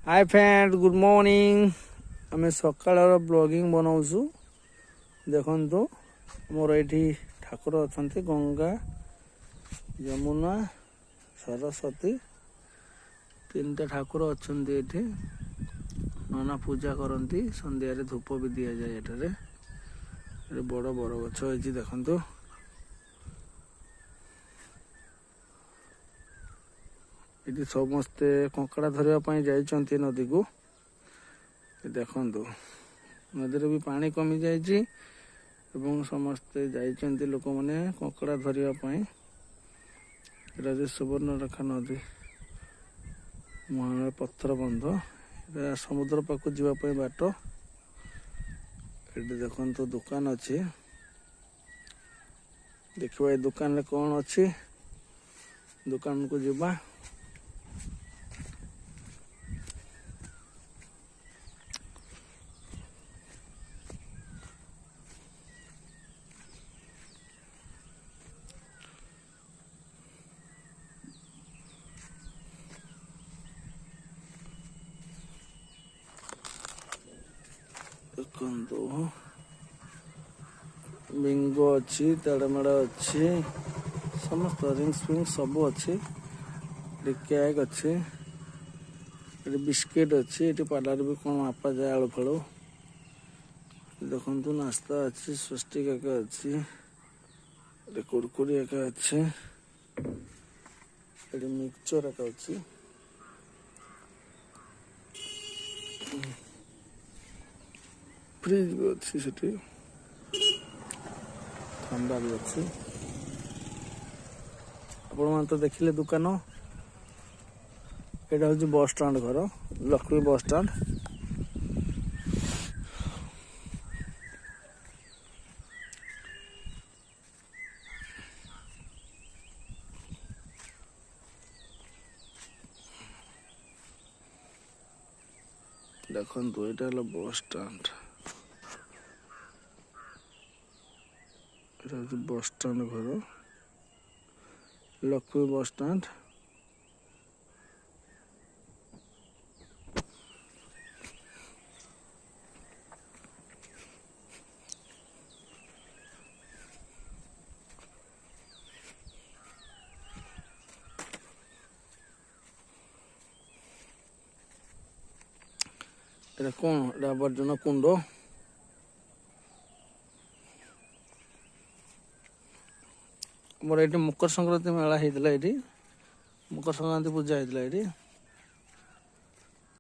hi friend good morning आम सकाल blogging बनाऊँ देखो मोर ये ठाकुर अच्छा गंगा यमुना सरस्वती तीन टा ठाकुर अच्छा ये नना पूजा करती संध्या धूप भी दि जाए ये बड़ बर गछ है देखो ये समस्ते कंकड़ा धरने जाइए नदी को देखु नदी भी पानी कमी जाइए समस्ते जाइए लोक मैंने कंकड़ा धरने सुवर्णरेखा नदी मुहां पत्थर बंध समुद्र पाक जावाई बाट ये देखो दुकान अच्छी देखा दुकान कौन अच्छी दुकान को जीवा बिंगो अच्छी तेड़मेड़ा अच्छी समस्त रिंग्स फिंग सब अच्छी केक अच्छी ये बिस्किट अच्छी ये पार्लर भी कौन मापा जाए आलू फल देखु नाश्ता अच्छी स्वस्तिक एक अच्छी ये कुरकुरी एक अच्छी ये मिक्सचर एक अच्छी फ्रिज भी अच्छी से ठंडा भी अच्छी आपण तो देखिले दुकान यहाँ हूँ बस स्टाण्ड घर लक्ष्मी बस स्टाण्ड देखो यहाँ बस स्टाण्ड बस स्टाण्ड घर लक्ष्मी बस स्टाण्ड এটা কোন এটা আবর্জনা কুণ্ড আমার এটি মকর সংক্রান্তি মেলা হয়েছিল এটি মকর সংক্রান্তি পূজা হয়েছিল এটি